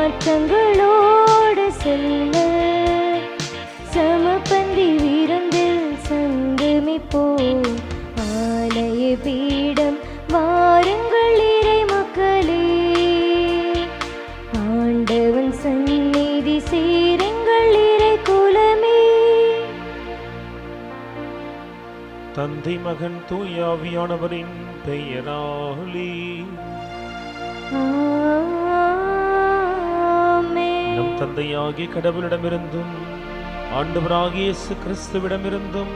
மாற்றங்களோடு செல்ல சமபந்தி விருந்தில் சங்கமிப்போம். ஆலய பீடம் வாருங்கள் இறை மக்களே, ஆண்டவன் சந்நிதி சேருங்கள் இறை குலமே. தந்தை மகன் தூய ஆவியானவரின் பெயராலே ஆமென். நம் தந்தையாகிய கடவுளிடமிருந்தும் ஆண்டவராகிய இயேசு கிறிஸ்துவிடமிருந்தும்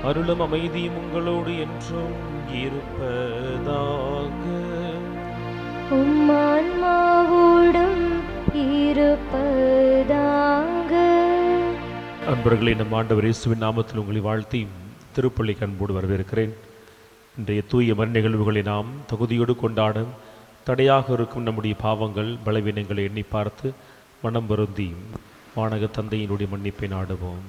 அருளும் அமைதியும் உங்களோடு என்றும் இருப்பதாக. உம் ஆன்மாவோடும் இருப்பதாக. அன்பர்களே, நம் ஆண்டவர் இயேசுவின் நாமத்தில் உங்களை வாழ்த்தி திருப்பள்ளிக்கு அன்போடு வரவேற்கிறேன். இன்றைய தூய மறை நிகழ்வுகளை நாம் தகுதியோடு கொண்டாட தடையாக இருக்கும் நம்முடைய பாவங்கள் பலவீனங்களை எண்ணி பார்த்து மனம் வருந்தி வானக தந்தையினுடைய மன்னிப்பை நாடுவோம்.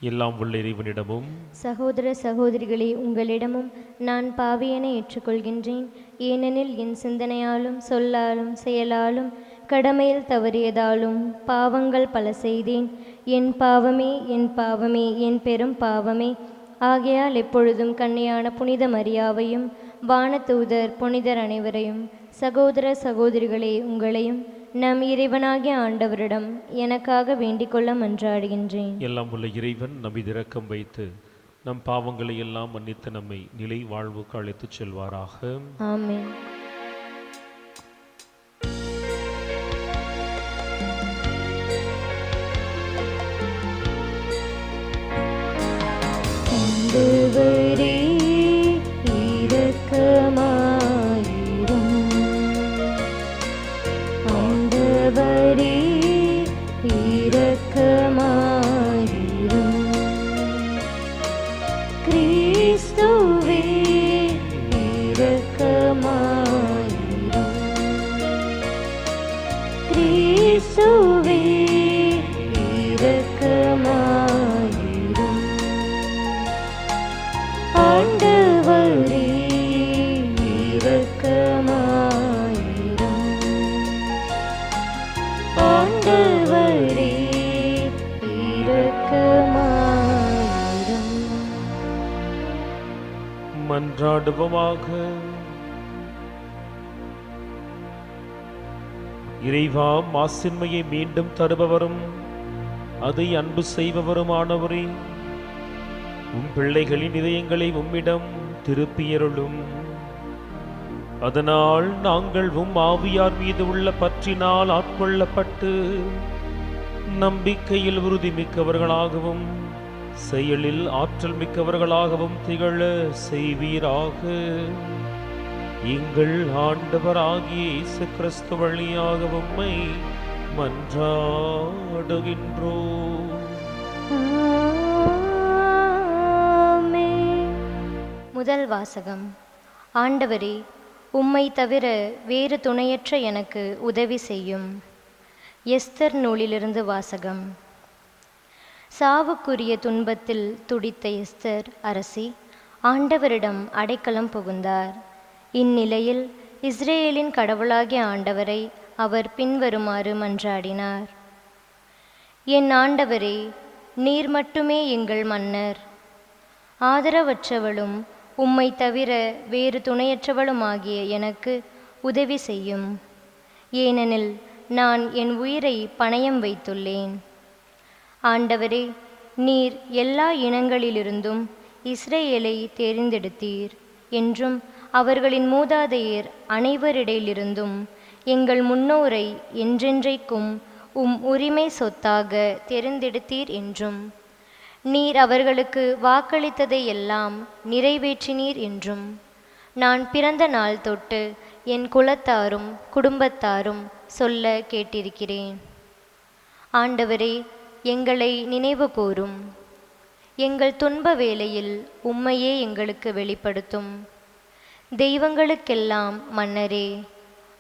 எல்லாம் உள்ள இறைவனிடமும் சகோதர சகோதரிகளே, உங்களிடமும் நான் பாவியென ஏற்றுக்கொள்கின்றேன். ஏனெனில் என் சிந்தனையாலும் சொல்லாலும் செயலாலும் கடமையில் தவறியதாலும் பாவங்கள் பல செய்தேன். என் பாவமே, என் பாவமே, என் பெரும் பாவமே. ஆகையால் எப்பொழுதும் கன்னியான புனித மரியாவையும் வானதூதர் புனிதர் அனைவரையும் சகோதர சகோதரிகளே உங்களையும் நம் இறைவனாகிய ஆண்டவரிடம் எனக்காக வேண்டிக்கொள்ள மன்றாடுகின்றேன். எல்லாம் உள்ள இறைவன் நம்மீது இரக்கம் வைத்து நம் பாவங்களை எல்லாம் மன்னித்து நம்மை நிலை வாழ்வுக்கு அழைத்துச் செல்வாராக. ஆமென். ஆண்டவரே இரக்கமாயிரும். ஆண்டவரே இரக்கமாயிரும். கிறிஸ்துவே இரக்கமாயிரும். கிறிஸ்துவே இரக்கமாயிரும். ஆண்டவரே இரக்கமாயிரும். ஆண்டவரே இரக்கமாயிரும். மன்றாடுவோமாக. இறைவா, மாசின்மையை மீண்டும் தருபவரும் அதை அன்பு செய்பவருமானவரே, உம் பிள்ளைகளின் இதயங்களை உம்மிடம் திருப்பியருளும். அதனால் நாங்கள் உம் ஆவியார் மீது உள்ள பற்றினால் ஆட்கொள்ளப்பட்டு நம்பிக்கையில் உறுதி மிக்கவர்களாகவும் செயலில் ஆற்றல் மிக்கவர்களாகவும் திகழ செய்வீராக. எங்கள் ஆண்டவராகிய இயேசு கிறிஸ்து வழியாக உம்மை மன்றாடுகின்றோம். முதல் வாசகம். ஆண்டவரே, உம்மை தவிர வேறு துணையற்ற எனக்கு உதவி செய்யும். எஸ்தர் நூலிலிருந்து வாசகம். சாவுக்குரிய துன்பத்தில் துடித்த எஸ்தர் அரசி ஆண்டவரிடம் அடைக்கலம் புகுந்தார். இந்நிலையில் இஸ்ரேலின் கடவுளாகிய ஆண்டவரை அவர் பின்வருமாறு மன்றாடினார். என் ஆண்டவரே, நீர் மட்டுமே எங்கள் மன்னர். ஆதரவற்றவளும் உம்மை தவிர வேறு துணையற்றவளுமாகிய எனக்கு உதவி செய்யும். ஏனெனில் நான் என் உயிரை பணயம் வைத்துள்ளேன். ஆண்டவரே, நீர் எல்லா இனங்களிலிருந்தும் இஸ்ரேலை தேர்ந்தெடுத்தீர் என்றும் அவர்களின் மூதாதையர் அனைவரிடையிலிருந்தும் எங்கள் முன்னோரை என்றென்றைக்கும் உம் உரிமை சொத்தாக தேர்ந்தெடுத்தீர் என்றும் நீர் அவர்களுக்கு வாக்களித்ததை எல்லாம் நிறைவேற்றினீர் என்றும் நான் பிறந்த நாள் தொட்டு என் குலத்தாரும் குடும்பத்தாரும் சொல்ல கேட்டிருக்கிறேன். ஆண்டவரே, எங்களை நினைவு கூரும். எங்கள் துன்ப வேளையில் உம்மையே எங்களுக்கு வெளிப்படுத்தும். தெய்வங்களுக்கெல்லாம் மன்னரே,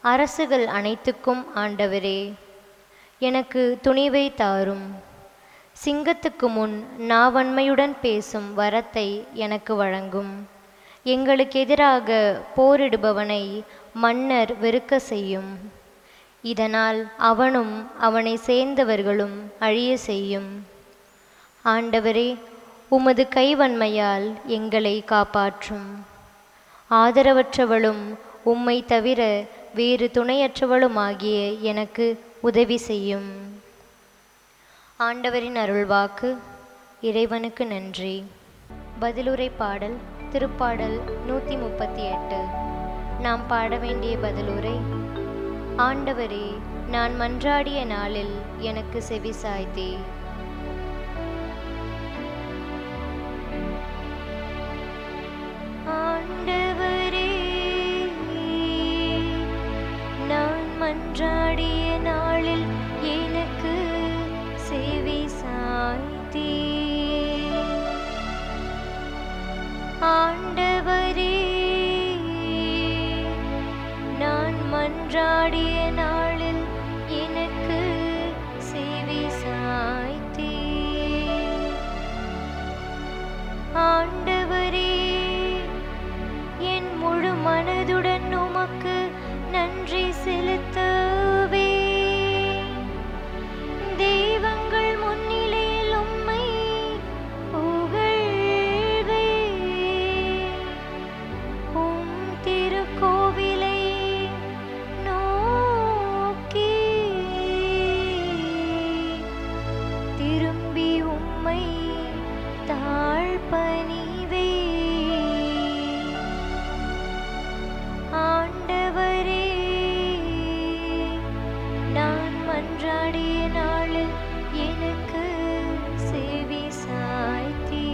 அரசுகள் அனைத்துக்கும் ஆண்டவரே, எனக்கு துணிவை தாரும். சிங்கத்துக்கு முன் நாவன்மையுடன் பேசும் வரத்தை எனக்கு வழங்கும். எங்களுக்கு எதிராக போரிடுபவனை மன்னர் வெறுக்க செய்யும். இதனால் அவனும் அவனை சேர்ந்தவர்களும் அழிய செய்யும். ஆண்டவரே, உமது கைவன்மையால் எங்களை காப்பாற்றும். ஆதரவற்றவளும் உம்மை தவிர வேறு துணையற்றவளுமாகிய எனக்கு உதவி செய்யும். ஆண்டவரின் அருள்வாக்கு. இறைவனுக்கு நன்றி. பதிலுரை பாடல். திருப்பாடல் 138. நாம் பாட வேண்டிய பதிலுரை. ஆண்டவரே, நான் மன்றாடிய நாளில் எனக்கு செவிசாய்த்தே. ஆண்டவரே, நான் மன்றாடிய நாளில் எனக்கு செவிசாய்த்தே. ஆண்டவரே, நான் மன்றாடிய நாளில் எனக்கு செவிசாய்த்தே. ஆண்டவரே, என் முழு மனதுடன் உமக்கு நன்றி செலுத்தவே. தெய்வங்கள் முன்னிலையில் உம்மை புகழ்வே. உம் திருக்கோவிலை நோக்கி திரும்பி உம்மை தாழ்பணிவே. ஆண்டவரே, நான் மன்றாடிய நாளில் எனக்கு செவிசாய்த்தே.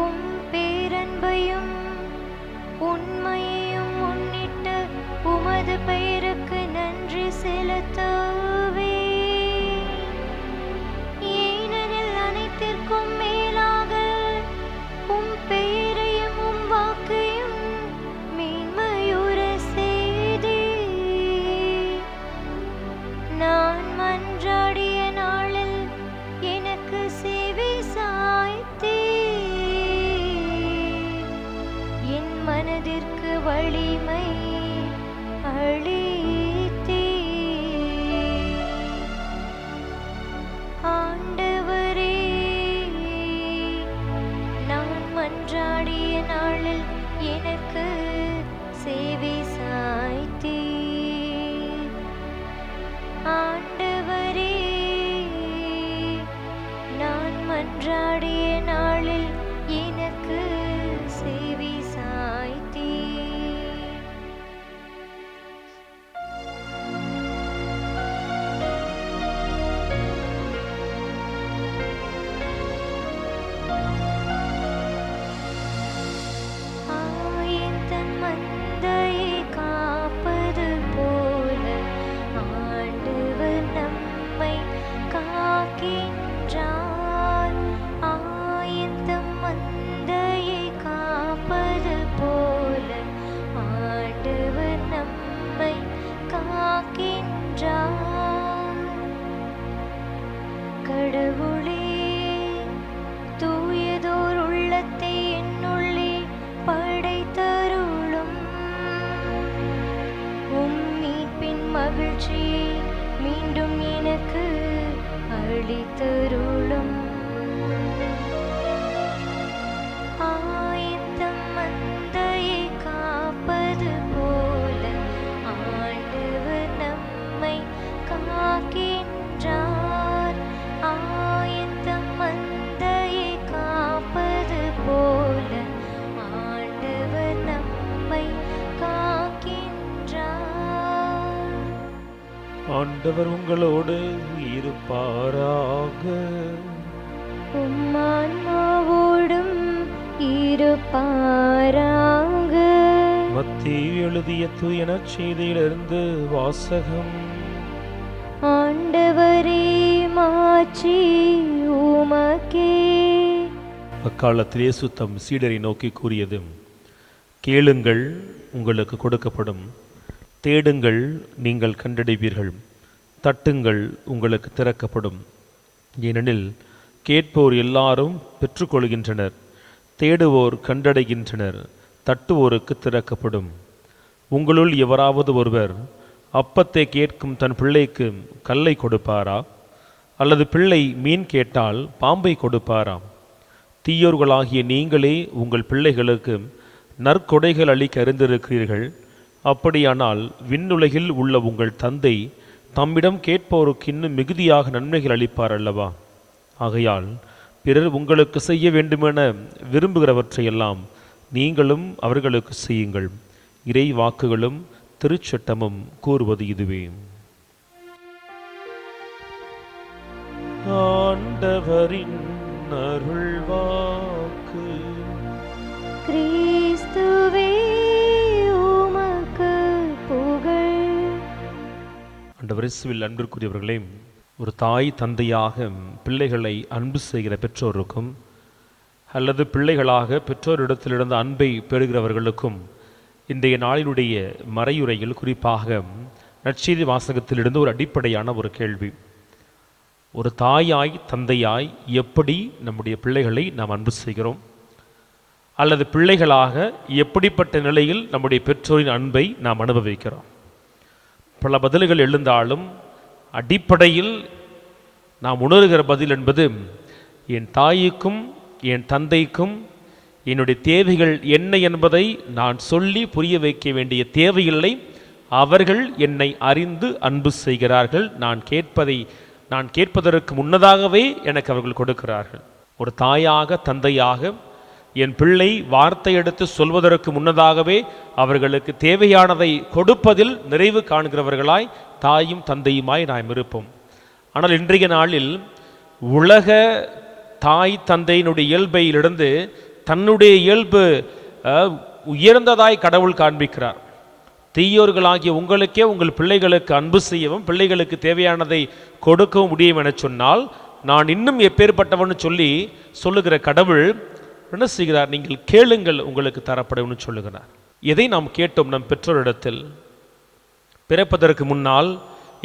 உம் பேரன்பையும் உண்மையையும் முன்னிட்டு உமது பெயருக்கு நன்றி செலுத்தவே. ஏனெனில் அனைத்திற்கும் மேலாக உம் பெயரையும் உம் வாக்கையும் மேன்மையுற செய்தே. நான் மன்றாடிய நாளில் எனக்கு செவிசாய்த்தே. என் மனதிற்கு வலிமை அளித்தே. ஆண்டவரே, நான் மன்றாடிய நாளில் எனக்கு செவிசாய்த்தே. ஆண்டவரே, நான் மன்றாடிய நாளில் எனக்கு செவிசாய்த்தே. ஆயத்தன் மந்தையை காப்பது போல ஆண்டவர் நம்மை காக்கின்றார். ஆயத்தம் மந்தையை காப்பது போல ஆண்டவர் நம்மை காக்கின்றார். கடவுளே, தூயதோர் உள்ளத்தை என்னுள்ளே படைத்தருளும். உம் மீட்பின் மகிழ்ச்சியை மீண்டும் எனக்கு அளித்தருளும். ஆயத்தம் மந்தையை காப்பது போல ஆண்டவர் நம்மை காக்கின்றார். ஆயத்தம் மந்தையை காப்பது போல ஆண்டவர் நம்மை காக்கின்றார். ஆண்டவர் உங்களோடு இருப்பாராக. உம் ஆன்மாவோடும் இருப்பாராக. மத்தேயு எழுதிய தூய நற்செய்தியிலிருந்து வாசகம். ஆண்டவரே, மாட்சி உமக்கே. அக்காலத்தில் இயேசு தம் சீடரை நோக்கி கூறியது: கேளுங்கள், உங்களுக்கு கொடுக்கப்படும். தேடுங்கள், நீங்கள் கண்டடைவீர்கள். தட்டுங்கள், உங்களுக்கு திறக்கப்படும். ஏனெனில் கேட்போர் எல்லாரும் பெற்றுக்கொள்கின்றனர், தேடுவோர் கண்டடைகின்றனர், தட்டுவோருக்கு திறக்கப்படும். உங்களுள் எவராவது ஒருவர் அப்பத்தை கேட்கும் தன் பிள்ளைக்கு கல்லை கொடுப்பாரா? அல்லது பிள்ளை மீன் கேட்டால் பாம்பை கொடுப்பாரா? தீயோர்களாகிய நீங்களே உங்கள் பிள்ளைகளுக்கு நற்கொடைகள் அளிக்க அறிந்திருக்கிறீர்கள். அப்படியானால் விண்ணுலகில் உள்ள உங்கள் தந்தை தம்மிடம் கேட்போருக்கு இன்னும் மிகுதியாக நன்மைகள் அளிப்பார் அல்லவா? ஆகையால் பிறர் உங்களுக்கு செய்ய வேண்டுமென விரும்புகிறவற்றையெல்லாம் நீங்களும் அவர்களுக்கு செய்யுங்கள். இறை வாக்குகளும் திருச்சட்டமும் கூறுவது இதுவே. ஆண்டவரின் அருள்வாக்கு. கிறிஸ்துவே உமக்கு புகழ். ஆண்டவர் இயேசுவில் அன்பிற்குரியவர்களே, ஒரு தாய் தந்தையாக பிள்ளைகளை அன்பு செய்கிற பெற்றோருக்கும் அல்லது பிள்ளைகளாக பெற்றோரிடத்திலிருந்து அன்பை பெறுகிறவர்களுக்கும் இன்றைய நாளினுடைய மறையுரையில் குறிப்பாக நற்செய்தி வாசகத்திலிருந்து ஒரு அடிப்படையான ஒரு கேள்வி. ஒரு தாயாய் தந்தையாய் எப்படி நம்முடைய பிள்ளைகளை நாம் அன்பு செய்கிறோம்? அல்லது பிள்ளைகளாக எப்படிப்பட்ட நிலையில் நம்முடைய பெற்றோரின் அன்பை நாம் அனுபவிக்கிறோம்? பல பதில்கள் எழுந்தாலும் அடிப்படையில் நாம் உணர்கிற பதில் என்பது, என் தாய்க்கும் என் தந்தைக்கும் என்னுடைய தேவைகள் என்ன என்பதை நான் சொல்லி புரிய வைக்க வேண்டிய தேவையில்லை. அவர்கள் என்னை அறிந்து அன்பு செய்கிறார்கள். நான் கேட்பதற்கு முன்னதாகவே எனக்கு அவர்கள் கொடுக்கிறார்கள். ஒரு தாயாக தந்தையாக என் பிள்ளை வார்த்தை எடுத்து சொல்வதற்கு முன்னதாகவே அவர்களுக்கு தேவையானதை கொடுப்பதில் நிறைவு காண்கிறவர்களாய் தாயும் தந்தையுமாய் நாம் இருப்போம். ஆனால் இன்றைய நாளில் உலக தாய் தந்தையினுடைய இயல்பையிலிருந்து தன்னுடைய இயல்பு உயர்ந்ததாய் கடவுள் காண்பிக்கிறார். தீயோர்களாகிய உங்களுக்கே உங்கள் பிள்ளைகளுக்கு அன்பு செய்யவும் பிள்ளைகளுக்கு தேவையானதை கொடுக்கவும் முடியும் என சொன்னால், நான் இன்னும் எப்பேற்பட்டவன்னு சொல்லுகிற கடவுள் என்ன செய்கிறார்? நீங்கள் கேளுங்கள், உங்களுக்கு தரப்படும் சொல்லுகிறார். எதை நாம் கேட்டோம் நம் பெற்றோரிடத்தில்? பிறப்பதற்கு முன்னால்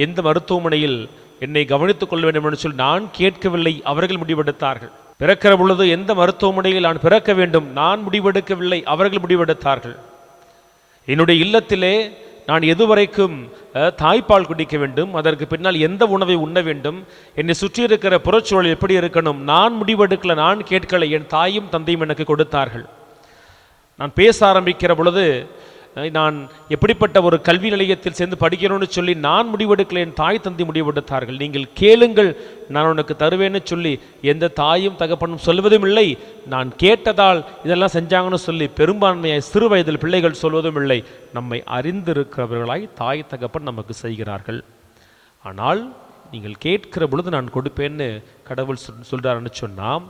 எந்த மருத்துவமனையில் என்னை கவனித்துக் கொள்ள வேண்டும் என்று சொல்லி நான் கேட்கவில்லை, அவர்கள் முடிவெடுத்தார்கள். பிறக்கிற பொழுது எந்த மருத்துவமனையில் நான் பிறக்க வேண்டும், நான் முடிவெடுக்கவில்லை, அவர்கள் முடிவெடுத்தார்கள். என்னுடைய இல்லத்திலே நான் எதுவரைக்கும் தாய்ப்பால் குடிக்க வேண்டும், அதற்கு பின்னால் எந்த உணவை உண்ண வேண்டும், என்னை சுற்றி இருக்கிற புறச்சூழல் எப்படி இருக்கணும், நான் முடிவெடுக்கல, நான் கேட்கலை, என் தாயும் தந்தையும் எனக்கு கொடுத்தார்கள். நான் பேச ஆரம்பிக்கிற பொழுது நான் எப்படிப்பட்ட ஒரு கல்வி நிலையத்தில் சேர்ந்து படிக்கணும்னு சொல்லி நான் முடிவெடுக்கல, என் தாய் தந்தை முடிவெடுத்தார்கள். நீங்கள் கேளுங்கள், நான் உனக்கு தருவேன்னு சொல்லி எந்த தாயும் தகப்பனும் சொல்வதும் இல்லை. நான் கேட்டதால் இதெல்லாம் செஞ்சாங்கன்னு சொல்லி பெரும்பான்மையாய் சிறு வயதில் பிள்ளைகள் சொல்வதும் இல்லை. நம்மை அறிந்திருக்கிறவர்களாய் தாய் தகப்பன் நமக்கு செய்கிறார்கள். ஆனால் நீங்கள் கேட்கிற பொழுது நான் கொடுப்பேன்னு கடவுள் சொல்றாருன்னு சொன்னால்,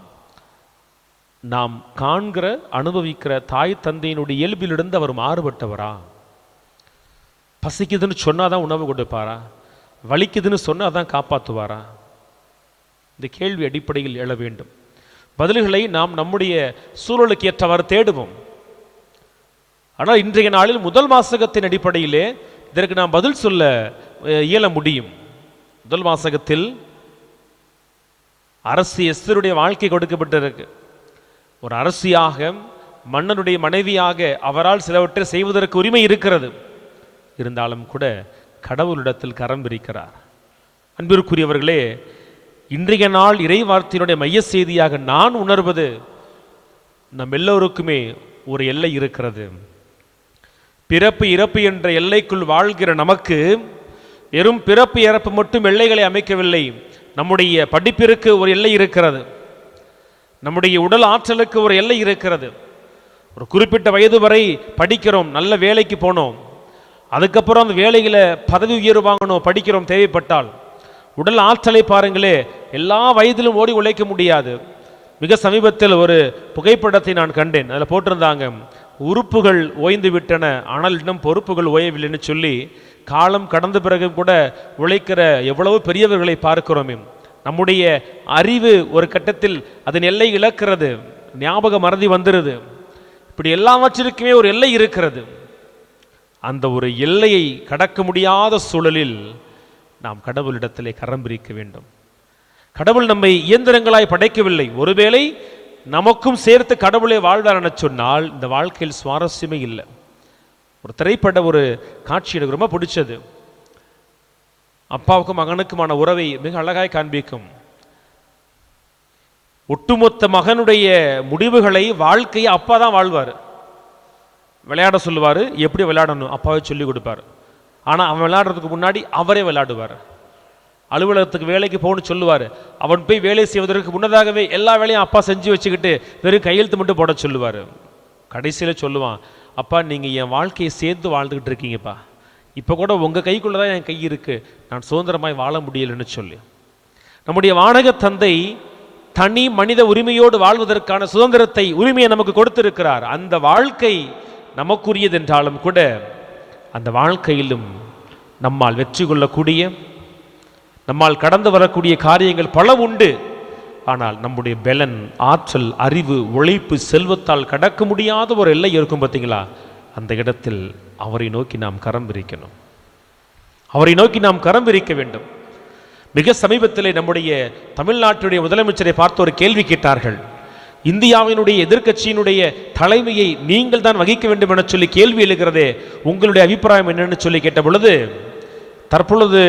நாம் காண்கிற அனுபவிக்கிற தாய் தந்தையினுடைய இயல்பிலிருந்து அவர் மாறுபட்டவரா? பசிக்குதுன்னு சொன்னாதான் உணவு கொடுப்பாரா? வலிக்குதுன்னு சொன்னாதான் காப்பாற்றுவாரா? இந்த கேள்வி அடிப்படையில் எழ வேண்டும். பதில்களை நாம் நம்முடைய சூழலுக்கு ஏற்றவாறு தேடுவோம். ஆனால் இன்றைய நாளில் முதல் வாசகத்தின் அடிப்படையிலே இதற்கு நாம் பதில் சொல்ல இயல முடியும். முதல் வாசகத்தில் அரசி எஸ்தருடைய வாழ்க்கை கொடுக்கப்பட்டிருக்கு. ஒரு அரசியாக, மன்னனுடைய மனைவியாக அவரால் சிலவற்றை செய்வதற்கு உரிமை இருக்கிறது. இருந்தாலும் கூட கடவுளிடத்தில் கரம் விரிக்கிறார். அன்பிற்குரியவர்களே, இன்றைய நாள் இறை வார்த்தையினுடைய மைய செய்தியாக நான் உணர்வது, நம் எல்லோருக்குமே ஒரு எல்லை இருக்கிறது. பிறப்பு இறப்பு என்ற எல்லைக்குள் வாழ்கிற நமக்கு வெறும் பிறப்பு இறப்பு மட்டும் எல்லைகளை அமைக்கவில்லை. நம்முடைய படிப்பிற்கு ஒரு எல்லை இருக்கிறது, நம்முடைய உடல் ஆற்றலுக்கு ஒரு எல்லை இருக்கிறது. ஒரு குறிப்பிட்ட வயது வரை படிக்கிறோம், நல்ல வேலைக்கு போனோம், அதுக்கப்புறம் அந்த வேலையில் பதவி உயர்வு வாங்கணும், படிக்கிறோம் தேவைப்பட்டால். உடல் ஆற்றலை பாருங்களே, எல்லா வயதிலும் ஓடி உழைக்க முடியாது. மிக சமீபத்தில் ஒரு புகைப்படத்தை நான் கண்டேன். அதில் போட்டிருந்தாங்க, உறுப்புகள் ஓய்ந்து விட்டன ஆனால் இன்னும் பொறுப்புகள் ஓயவில்லைன்னு சொல்லி. காலம் கடந்த பிறகு கூட உழைக்கிற எவ்வளவு பெரியவர்களை பார்க்கிறோமே. நம்முடைய அறிவு ஒரு கட்டத்தில் அதன் எல்லை இழக்கிறது, ஞாபக மறதி வந்துடுது. இப்படி எல்லாவற்றிற்குமே ஒரு எல்லை இருக்கிறது. அந்த ஒரு எல்லையை கடக்க முடியாத சூழலில் நாம் கடவுளிடத்திலே கரம் பிரிக்க வேண்டும். கடவுள் நம்மை இயந்திரங்களாய் படைக்கவில்லை. ஒருவேளை நமக்கும் சேர்த்து கடவுளை வாழ்வார் என சொன்னால் இந்த வாழ்க்கையில் சுவாரஸ்யமே இல்லை. ஒரு திரைப்பட ஒரு காட்சி எனக்கு ரொம்ப பிடிச்சது. அப்பாவுக்கும் மகனுக்குமான உறவை மிக அழகாய் காண்பிக்கும். ஒட்டுமொத்த மகனுடைய முடிவுகளை, வாழ்க்கையை அப்பா தான் வாழ்வார். விளையாட சொல்லுவார், எப்படி விளையாடணும் அப்பாவே சொல்லி கொடுப்பார். ஆனால் அவன் விளையாடுறதுக்கு முன்னாடி அவரே விளையாடுவார். அலுவலகத்துக்கு வேலைக்கு போகணும்னு சொல்லுவார், அவன் போய் வேலை செய்வதற்கு முன்னதாகவே எல்லா வேலையும் அப்பா செஞ்சு வச்சுக்கிட்டு வெறும் கையெழுத்து மட்டும் போட சொல்லுவார். கடைசியில் சொல்லுவான், அப்பா நீங்கள் என் வாழ்க்கையை சேர்த்து வாழ்ந்துக்கிட்டு இருக்கீங்கப்பா, இப்போ கூட உங்கள் கைக்குள்ளே தான் என் கை இருக்குது, நான் சுதந்திரமாய் வாழ முடியலைன்னு சொல்லி. நம்முடைய வானக தந்தை தனி மனித உரிமையோடு வாழ்வதற்கான சுதந்திரத்தை, உரிமையை நமக்கு கொடுத்திருக்கிறார். அந்த வாழ்க்கை நமக்குரியது என்றாலும் கூட அந்த வாழ்க்கையிலும் நம்மால் வெற்றி கொள்ளக்கூடிய, நம்மால் கடந்து வரக்கூடிய காரியங்கள் பல உண்டு. ஆனால் நம்முடைய பலன், ஆற்றல், அறிவு, உழைப்பு, செல்வத்தால் கடக்க முடியாத ஒரு எல்லை இருக்கும் பார்த்தீங்களா, அந்த இடத்தில் அவரை நோக்கி நாம் கரம் விரிக்கணும். அவரை நோக்கி நாம் கரம் விரிக்க வேண்டும். மிக சமீபத்தில் நம்முடைய தமிழ்நாட்டுடைய முதலமைச்சரை பார்த்து ஒரு கேள்வி கேட்டார்கள். இந்தியாவினுடைய எதிர்க்கட்சியினுடைய தலைமையை நீங்கள் தான் வகிக்க வேண்டும் என சொல்லி கேள்வி எழுகிறதே, உங்களுடைய அபிப்பிராயம் என்னன்னு சொல்லி கேட்ட பொழுது, தற்பொழுது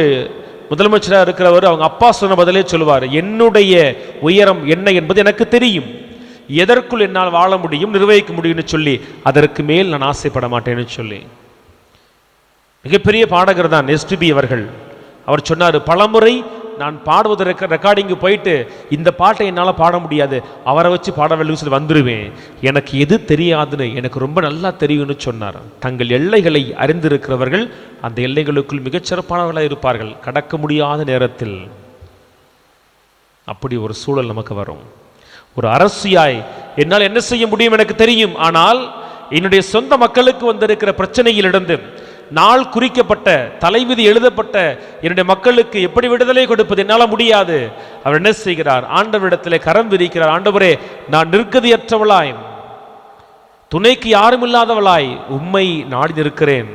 முதலமைச்சராக இருக்கிறவர் அவங்க அப்பா சொன்ன பதிலே சொல்லுவார், என்னுடைய உயரம் என்ன என்பது எனக்கு தெரியும், எதற்குள் என்னால் வாழ முடியும், நிர்வகிக்க முடியும்னு சொல்லி, அதற்கு மேல் நான் ஆசைப்பட மாட்டேன்னு சொல்லி. மிகப்பெரிய பாடகர் தான் எஸ்பிபி அவர்கள். அவர் சொன்னார், பலமுறை நான் பாடுவதற்கு ரெக்கார்டிங்கு போயிட்டு இந்த பாட்டை என்னால் பாட முடியாது, அவரை வச்சு பாடவில்லைன்னு சொல்லி வந்துடுவேன், எனக்கு எது தெரியாதுன்னு எனக்கு ரொம்ப நல்லா தெரியும்னு சொன்னார். தங்கள் எல்லைகளை அறிந்திருக்கிறவர்கள் அந்த எல்லைகளுக்குள் மிகச்சிறப்பானவர்களாக இருப்பார்கள். கடக்க முடியாத நேரத்தில் அப்படி ஒரு சூழல் நமக்கு வரும். ஒரு அரசியாய் என்னால் என்ன செய்ய முடியும் எனக்கு தெரியும், ஆனால் என்னுடைய சொந்த மக்களுக்கு வந்திருக்கிற பிரச்சனையிலிருந்து, நாள் குறிக்கப்பட்ட, தலைவிதி எழுதப்பட்ட என்னுடைய மக்களுக்கு எப்படி விடுதலை கொடுப்பது என்னால் முடியாது. அவர் என்ன செய்கிறார், ஆண்டவரிடத்திலே கரம் விரிக்கிறார். ஆண்டவரே, நான் நிற்கதியற்றவளாய், துணைக்கு யாரும் இல்லாதவளாய் உம்மை நாடி நிற்கிறேன்,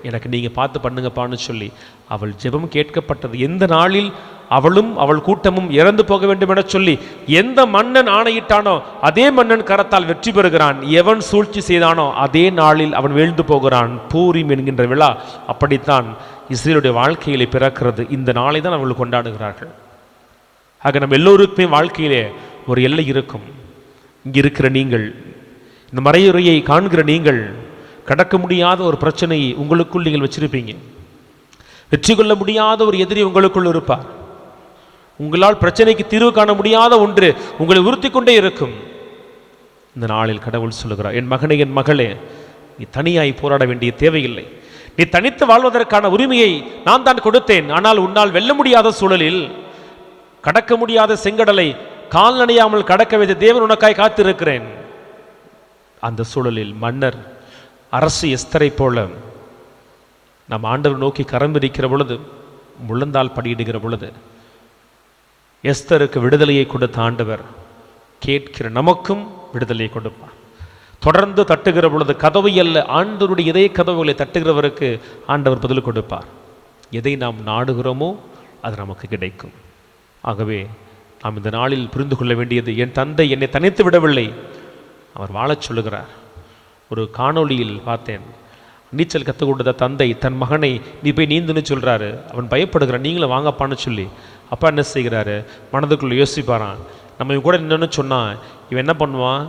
எனக்கு நீங்க பார்த்து பண்ணுங்கப்பான்னு சொல்லி அவள் ஜெபம் கேட்கப்பட்டது. எந்த நாளில் அவளும் அவள் கூட்டமும் இறந்து போக வேண்டும் என சொல்லி எந்த மன்னன் ஆணையிட்டானோ அதே மன்னன் கரத்தால் வெற்றி பெறுகிறான். எவன் சூழ்ச்சி செய்தானோ அதே நாளில் அவன் வீழ்ந்து போகிறான். பூரிம் என்கின்ற விழா அப்படித்தான் இஸ்ரேலுடைய வாழ்க்கையிலே பிறக்கிறது. இந்த நாளை தான் அவர்கள் கொண்டாடுகிறார்கள். ஆக நம்ம எல்லோருக்குமே வாழ்க்கையிலே ஒரு எல்லை இருக்கும். இங்கே இருக்கிற நீங்கள், இந்த மறையுறையை காண்கிற நீங்கள், கடக்க முடியாத ஒரு பிரச்சனையை உங்களுக்குள் நீங்கள் வச்சிருப்பீங்க. வெற்றி கொள்ள முடியாத ஒரு எதிரி உங்களுக்குள் இருப்பார். உங்களால் பிரச்சனைக்கு தீர்வு காண முடியாத ஒன்று உங்களை உறுத்தி கொண்டே இருக்கும். இந்த நாளில் கடவுள் சொல்லுகிறார், என் மகனே, என் மகளே, நீ தனியாய் போராட வேண்டிய தேவையில்லை. நீ தனித்து வாழ்வதற்கான உரிமையை நான் தான் கொடுத்தேன். ஆனால் உன்னால் வெல்ல முடியாத சூழலில், கடக்க முடியாத செங்கடலை கால் நனையாமல் கடக்க வைத்த தேவன் உனக்காய் காத்திருக்கிறேன். அந்த சூழலில் மன்னர் அரசு எஸ்தரை போல நாம் ஆண்டவர் நோக்கி கரம் விரிக்கிற பொழுது, முழந்தால் படியிடுகிற பொழுது, எஸ்தருக்கு விடுதலையை கொடுத்த ஆண்டவர் கேட்கிற நமக்கும் விடுதலையை கொடுப்பார். தொடர்ந்து தட்டுகிற பொழுது, கதவு அல்ல ஆண்டவருடைய இதே கதவுகளை தட்டுகிறவருக்கு ஆண்டவர் பதில் கொடுப்பார். எதை நாம் நாடுகிறோமோ அது நமக்கு கிடைக்கும். ஆகவே நாம் இந்த நாளில் புரிந்து கொள்ள வேண்டியது, என் தந்தை என்னை தனித்து விடவில்லை, அவர் வாழச் சொல்லுகிறார். ஒரு காணொளியில் பார்த்தேன், நீச்சல் கற்றுக் கொடுத்த தந்தை தன் மகனை நீ போய் நீந்துன்னு சொல்கிறாரு. அவன் பயப்படுகிறான், நீங்களும் வாங்கப்பான்னு சொல்லி. அப்பா என்ன செய்கிறாரு, மனதுக்குள்ளே யோசிப்பாரான், நம்ம இவன் கூட நின்று சொன்னால் இவன் என்ன பண்ணுவான்,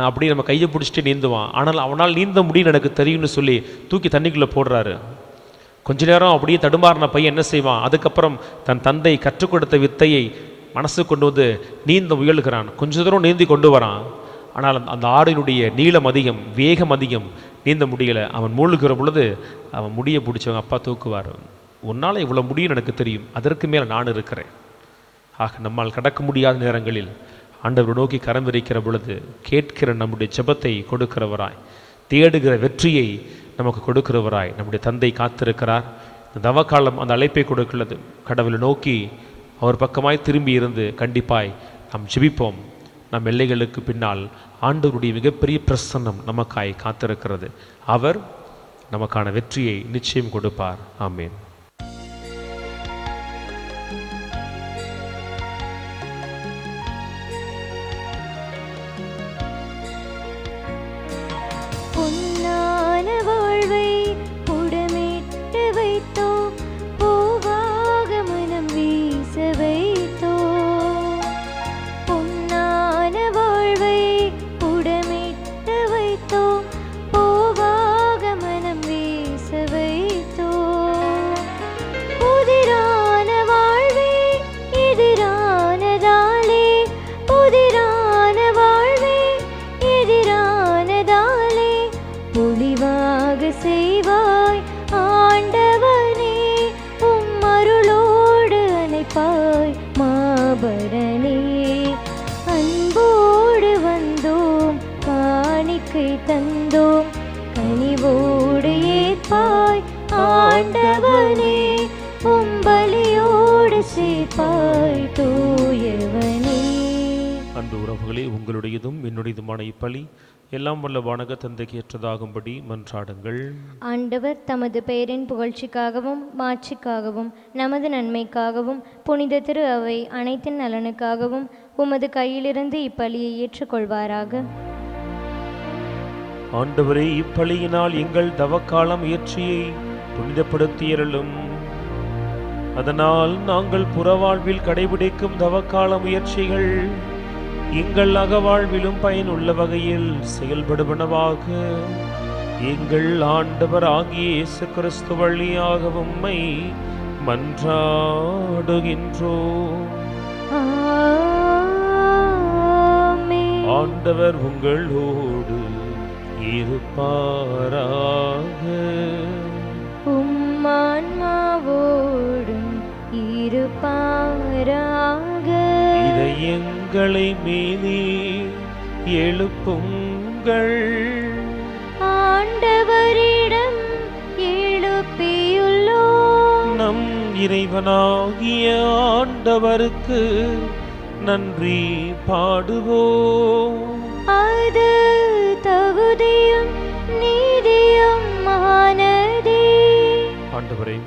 அப்படி நம்ம கையை பிடிச்சிட்டு நீந்துவான், ஆனால் அவனால் நீந்த முடியும்னு எனக்கு தெரியும்னு சொல்லி தூக்கி தண்ணிக்குள்ளே போடுறாரு. கொஞ்ச நேரம் அப்படியே தடுமாறின பையன் என்ன செய்வான், அதுக்கப்புறம் தன் தந்தை கற்றுக் கொடுத்த வித்தையை மனசு கொண்டு வந்து நீந்த முயல்கிறான். கொஞ்ச தூரம் நீந்தி கொண்டு வரான். ஆனால் அந்த ஆறினுடைய நீளம் அதிகம், வேகம் அதிகம், நீந்த முடியலை. அவன் மூழ்கிற பொழுது அவன் முடியை பிடிச்சவங்க அப்பா தூக்குவார். உன்னால் இவ்வளோ முடியும் எனக்கு தெரியும், அதற்கு மேலே நான் இருக்கிறேன். ஆக நம்மால் கடக்க முடியாத நேரங்களில் ஆண்டவர் நோக்கி கரம் விரிக்கிற பொழுது, கேட்கிற நம்முடைய ஜெபத்தை கொடுக்கிறவராய், தேடுகிற வெற்றியை நமக்கு கொடுக்கிறவராய் நம்முடைய தந்தை காத்திருக்கிறார். இந்த தவக்காலம் அந்த அழைப்பை கொடுக்கிறது. கடவுளை நோக்கி அவர் பக்கமாய் திரும்பி இருந்து கண்டிப்பாய் நாம் ஜெபிப்போம். நம் எல்லைகளுக்கு பின்னால் ஆண்டவருடைய மிகப்பெரிய பிரசன்னம் நமக்காய் காத்திருக்கிறது. அவர் நமக்கான வெற்றியை நிச்சயம் கொடுப்பார். ஆமேன். தந்தோம் கனிவோடு ஏற்பாய் ஆண்டவனே, உம்பலியோடு சேர்ப்பாய் தூயவனே. அன்பு உறவுகளே, உங்களுடையதும் என்னுடையதுமான இப்பலி எல்லாம் வல்ல வானக தந்தைக்கு ஏற்றதாகும்படி மன்றாடுங்கள். ஆண்டவர் தமது பெயரின் புகழ்ச்சிக்காகவும் மாட்சிக்காகவும் நமது நன்மைக்காகவும் புனித திரு அவை அனைத்தின் நலனுக்காகவும் உமது கையிலிருந்து இப்பலியை ஏற்றுக்கொள்வாராக. ஆண்டவரே, இப்பலியினால் எங்கள் தவக்கால முயற்சியை புனிதப்படுத்தியருளும். அதனால் நாங்கள் புறவாழ்வில் கடைபிடிக்கும் தவக்கால முயற்சிகள் எங்கள் அகவாழ்விலும் பயனுள்ள வகையில் செயல்படுவனவாக. எங்கள் ஆண்டவர் ஆகிய இயேசு கிறிஸ்து வழியாக உம்மை மன்றாடுகின்றோம். ஆண்டவர் உங்களோடு இருப்பாராக. உம்மான்மாவோடும் இருப்பாராக. இதயங்களை மேலே எழுப்புங்கள், ஆண்டவரிடம் எழுப்பியுள்ளோம். நம் இறைவனாகிய ஆண்டவருக்கு நன்றி பாடுவோம். அது தகுதியும் நீதியும் ஆனதே. ஆண்டவரே,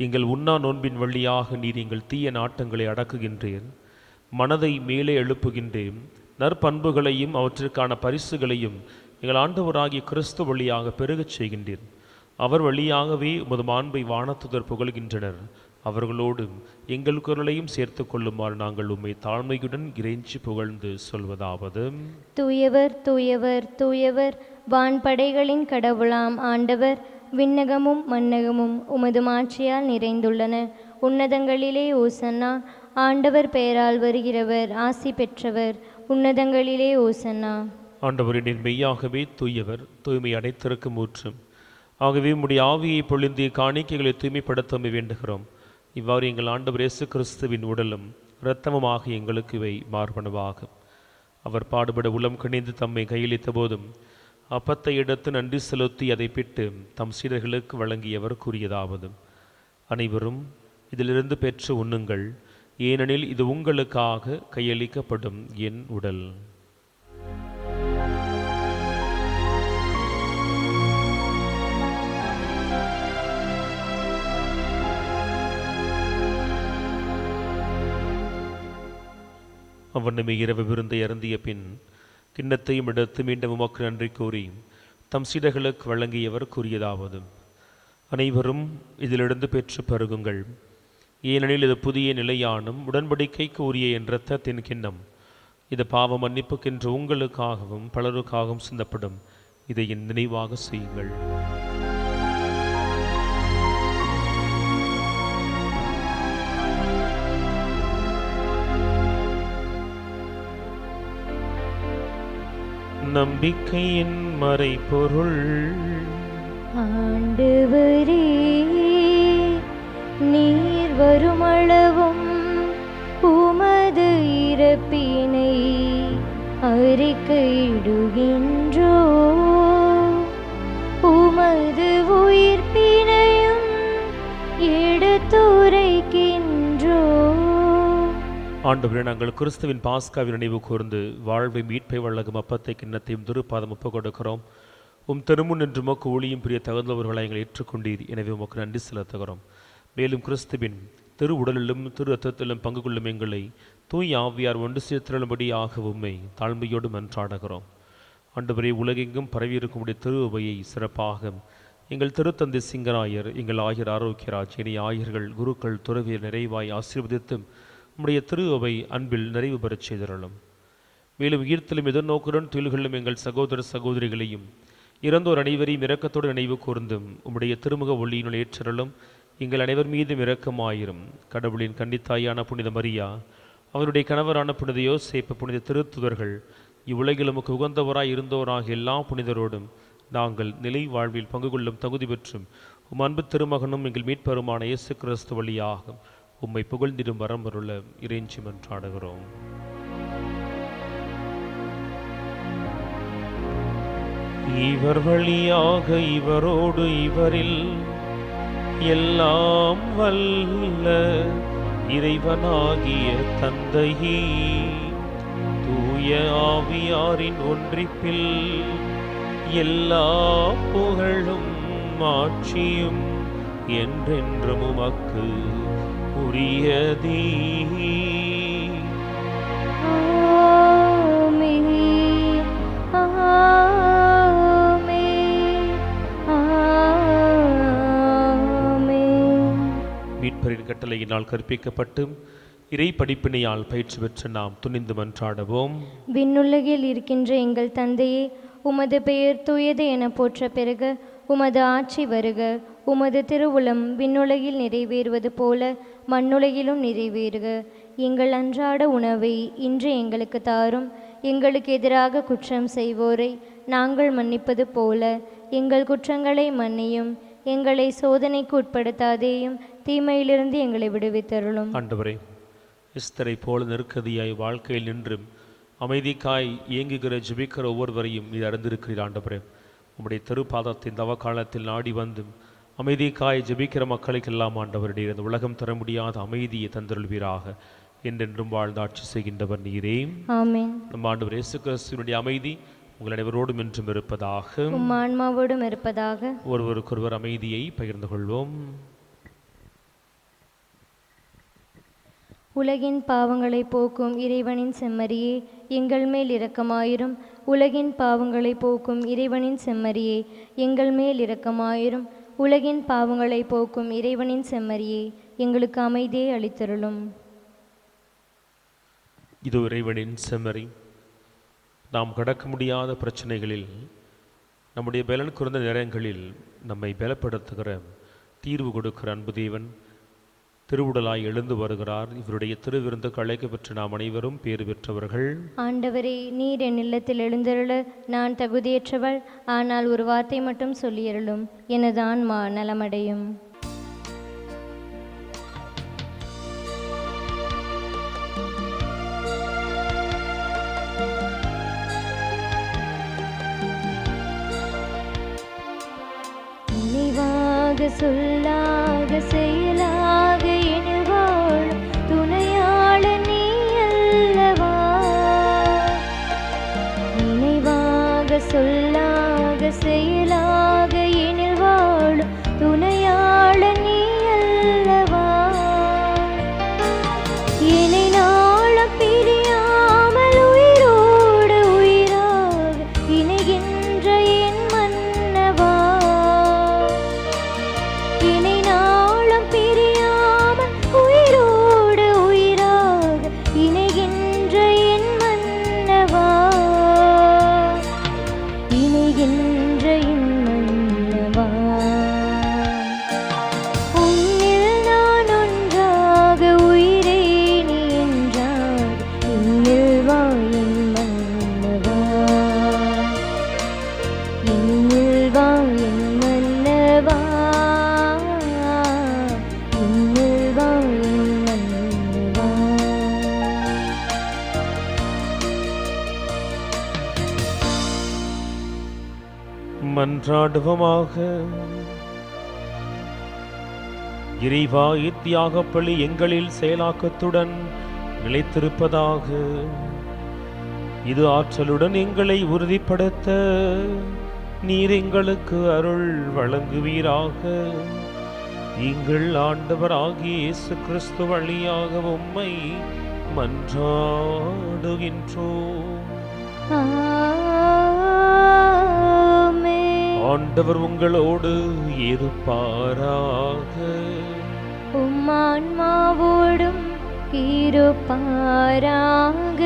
எங்கள் உண்ணா நோன்பின் வழியாக நீர் எங்கள் தீய நாட்டங்களை அடக்குகின்றேன், மனதை மேலே எழுப்புகின்றேன், நற்பண்புகளையும் அவற்றிற்கான பரிசுகளையும் எங்கள் ஆண்டவராகிய கிறிஸ்து வழியாக பெருகச் செய்கின்றேன். அவர் வழியாகவே உமது மாண்பை வானத்துதர் புகழ்கின்றனர். அவர்களோடு எங்கள் குரலையும் சேர்த்து கொள்ளுமாறு நாங்கள் உம்மை தாழ்மையுடன் இறைஞ்சி புகழ்ந்து சொல்வதாவது: தூயவர் தூயவர் தூயவர், வான்படைகளின் கடவுளாம் ஆண்டவர், விண்ணகமும் மன்னகமும் உமது மாட்சியால் நிறைந்துள்ளன. உன்னதங்களிலே ஓசன்னா. ஆண்டவர் பெயரால் வருகிறவர் ஆசி பெற்றவர். உன்னதங்களிலே ஓசன்னா. ஆண்டவரின் மெய்யாகவே தூயவர், தூய்மை அனைத்திற்கும் ஊற்றும். ஆகவே உம்முடைய ஆவியை பொழிந்து காணிக்கைகளை தூய்மைப்படுத்த வேண்டுகிறோம். இவ்வாறு எங்கள் ஆண்டவர் இயேசு கிறிஸ்துவின் உடலும் இரத்தமுமாக எங்களுக்கு இவை மார்பனவாகும். அவர் பாடுபட உளம் கணிந்து தம்மை கையளித்த போதும் அப்பத்தை எடுத்து நன்றி செலுத்தி அதை பிட்டு தம் சீடர்களுக்கு வழங்கியவர் கூறியதாவது: அனைவரும் இதிலிருந்து பெற்று உண்ணுங்கள், ஏனெனில் இது உங்களுக்காக கையளிக்கப்படும் என் உடல். அவ்வண்ணமே இரவு விருந்தை அருந்திய பின் கிண்ணத்தையும் எடுத்து மீண்டும் உமக்கு நன்றி கூறி தம் சீடர்களுக்கு வழங்கியவர் கூறியதாவது: அனைவரும் இதிலிருந்து பெற்று பருகுங்கள், ஏனெனில் இது புதிய நிலையானும் உடன்படிக்கைக்கு உரிய என் இரத்தத்தின் கிண்ணம். இது பாவ மன்னிப்புக்கென்று உங்களுக்காகவும் பலருக்காகவும் சிந்தப்படும். இதை என் நினைவாக செய்யுங்கள். நம்பிக்கையின் மறைபொருள். ஆண்டவரே, நீர் வருமளவும் உமது இறப்பினை அறிக்கையிடுகின்றோ, உமது உயிர்ப்பினையும் எடுத்துரைக்கின்றோ. ஆண்டவரே, நாங்கள் கிறிஸ்துவின் பாஸ்காவின் நினைவு கூர்ந்து வாழ்வை மீட்பை வழங்கும் அப்பத்தை கிண்ணத்தையும் திருப்பாதம் ஒப்புக் கொடுக்கிறோம். உம் திருமுன் என்று உமக்கு ஊழியும் பிரிய தகுந்தவர்களை எங்களை ஏற்றுக்கொண்டீர். எனவே உமக்கு நன்றி செலுத்துகிறோம். மேலும் கிறிஸ்துவின் திரு உடலிலும் திரு ரத்தத்திலும் பங்கு கொள்ளும் எங்களை தூய் ஆவியார் ஒன்று சேர்த்திரும்படியாக உம்மை தாழ்மையோடு மன்றாடுகிறோம். ஆண்டவரே, உலகெங்கும் பரவியிருக்கும் திரு உபையை சிறப்பாக எங்கள் திருத்தந்தை சிங்கராயர், எங்கள் ஆயர் ஆரோக்கியராஜ், இனி ஆயர்கள், குருக்கள், துறவியர் நிறைவாய் ஆசீர்வதித்து உம்முடைய திரு அவை அன்பில் நிறைவு பெறச் செய்திருளும். மேலும் ஈர்த்தலும் எதிர்நோக்குடன் துயில்களும் எங்கள் சகோதர சகோதரிகளையும் இறந்தோர் அனைவரையும் இரக்கத்தோடு நினைவு கூர்ந்தும் உம்முடைய திருமுக ஒளியினுள் ஏற்றருளும். எங்கள் அனைவர் மீதும் இரக்கமாயிரும். கடவுளின் கன்னித்தாயான புனித மரியா, அவருடைய கணவரான புனித யோசேப்பு, புனித திருத்துதர்கள், இவ்வுலகில் உமக்கு உகந்தவராய் இருந்தோராக எல்லா புனிதரோடும் நாங்கள் நிலை வாழ்வில் பங்கு கொள்ளும் தகுதி பெற்றும் உம் அன்பு திருமகனும் எங்கள் மீட்பருமான இயேசு கிறிஸ்து வழியாக உம்மை புகழ்ந்திடும் வரம்பருள இறைஞ்சி மன்றாடுகிறோம். இவர் வழியாக இவரோடு இவரில் எல்லாம் வல்ல இறைவனாகிய தந்தையே, தூய ஆவியாரின் ஒன்றிப்பில் எல்லா புகழும் ஆட்சியும் என்றென்றும் உமக்கு உரியதே. ஆமென். ஆமென். ஆமென். மீட்பரின் கட்டளையினால் கற்பிக்கப்பட்டு இறை படிப்பினையால் பயிற்சி பெற்று நாம் துணிந்து மன்றாடுவோம். விண்ணுலகில் இருக்கின்ற எங்கள் தந்தையே, உமது பெயர் தூயது என போற்ற பெருக, உமது ஆட்சி வருக, உமது திருவுளம் விண்ணுலகில் நிறைவேறுவது போல மண்ணுலகிலும் நிறைவேறுக. எங்கள் அன்றாட உணவை இன்று எங்களுக்கு தாரும். எங்களுக்கு எதிராக குற்றம் செய்வோரை நாங்கள் மன்னிப்பது போல எங்கள் குற்றங்களை மன்னியும். எங்களை சோதனைக்கு உட்படுத்தாதேயும், தீமையிலிருந்து எங்களை விடுவித்தருளும். ஆண்டவரே, எஸ்தரை போல நெருக்கதியாய் வாழ்க்கையில் நின்றும் அமைதிக்காய் இயங்குகிற ஜெபிக்கிற ஒவ்வொருவரையும் நீர் அறிந்திருக்கிறீர். ஆண்டவரே, உம்முடைய திருப்பாதத்தின் தவ காலத்தில் நாடி வந்தும் அமைதிக்காய் ஜெபிக்கிற மக்களுக்கெல்லாம் ஆண்டவருடைய இந்த உலகம் தர முடியாத அமைதியை தந்தருள்வீராக. என்றென்றும் வாழ்ந்து ஆட்சி செய்கின்றவர் நீரே. ஆமென். நம் ஆண்டவர் இயேசு கிறிஸ்துவினுடைய அமைதி உங்கள் அனைவரோடும் என்றும் இருப்பதாக. உம் ஆன்மாவோடும் இருப்பதாக. ஒருவருக்கொருவர் அமைதியை பகிர்ந்து கொள்வோம். உலகின் பாவங்களை போக்கும் இறைவனின் செம்மறியே, எங்கள் மேல் இரக்கமாயிரும். உலகின் பாவங்களை போக்கும் இறைவனின் செம்மறியே, எங்கள் மேல் இரக்கமாயிரும். உலகின் பாவங்களை போக்கும் இறைவனின் செம்மறியே, எங்களுக்கு அமைதியை அளித்தருளும். இது இறைவனின் செம்மறி. நாம் கடக்க முடியாத பிரச்சனைகளில், நம்முடைய பலன் குறைந்த நேரங்களில் நம்மை பலப்படுத்துகிற, தீர்வு கொடுக்கிற அன்பு தேவன் திருவுடலாய் எழுந்து வருகிறார். இவருடைய திருவிருந்துக்கு அழைக்க பெற்ற நாம் அனைவரும் பேறு பெற்றவர்கள். ஆண்டவரே, நீர் என் இல்லத்தில் எழுந்தருள நான் தகுதியற்றவள். ஆனால் ஒரு வார்த்தை மட்டும் சொல்லியருளும், எனது ஆன்மா நலமடையும். நினைவாக சொல்லாக செயலாக இனிவாழ் துணையாள நீ அல்லவா. நினைவாக சொல்லாக செயலாக இனிவாழ் துணையாள நீ அல்லவா. என்னை நாளும் பிரியாமல் உயிரோடு உயிராக இணைகின்ற என் மன்னவா. என்னை நாளும் பிரியாமல் உயிரோடு உயிராக இணைகின்ற என் மன்னவா. இணைகின்ற என் மன்னவா. உன்னில் நான் ஒன்றாக உயிரே நீ என்றாக என்னில் வா என் மன்னவா. என்னில் வா என் மன்னவா. என்னில் வா என் மன்னவா. மன்றாடுவோமாக. இறைவா, இத்தியாகப் பலி எங்களில் செயலாக்கத்துடன் நிலைத்திருப்பதாக. இது ஆற்றலுடன் எங்களை உறுதிப்படுத்த நீர் எங்களுக்கு அருள் வழங்குவீராக. எங்கள் ஆண்டவராகிய இயேசு கிறிஸ்து வழியாக உம்மை மன்றாடுகின்றோம். ஆமென். ஆண்டவர் உங்களோடு இருப்பாராக. உம் ஆன்மாவோடும் இருப்பாராக.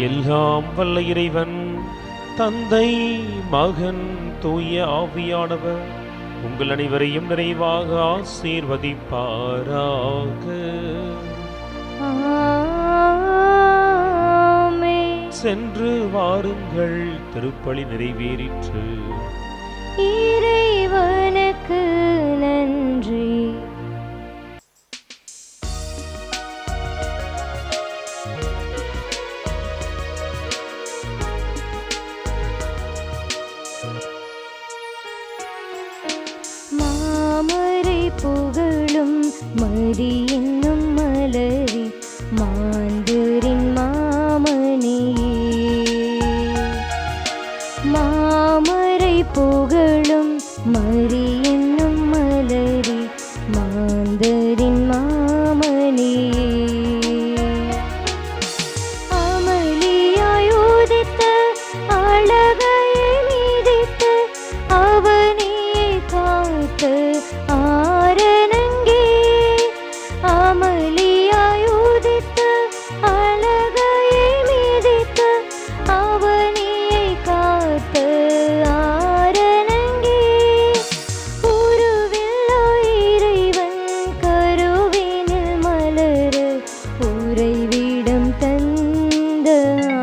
எல்லாம் வல்ல இறைவன் தந்தை, மகன், தூய ஆவியானவர் உங்கள் அனைவரையும் நிறைவாக ஆசீர்வதிப்பாராக. ஆமென். சென்று வாருங்கள், திருப்பலி நிறைவேறிற்று. இறைவனுக்கு நன்றி. புகழும் மரி என்னும் மலரி மாந்தரின் மாமணியே. மாமரை புகழும் மரி என்னும் மலரி மாந்தரின் மாமணியே. அமளியாய் உதித்த அழகையை மீதித்து அவனியை காத்து ஆரணங்கே. அமளியாய் உதித்த அழகையை மீதித்து அவனியை காத்து ஆரணங்கே. உருவில்லா இறைவன் கருவினில் மலர உறைவிடம் தந்த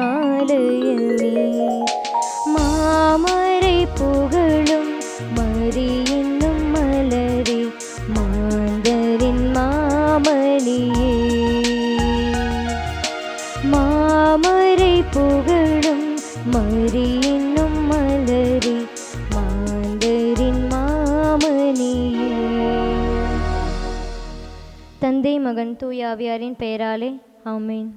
ஆலயமே. மாமரை புகழும் மரி என்னும் மலரி மாந்தரின் மாமணியே. மாமரை புகழும் மரி என்னும் மலரி மாந்தரின் மாமணியே. தந்தை மகன் தூய ஆவியாரின் பெயராலே ஆமென்.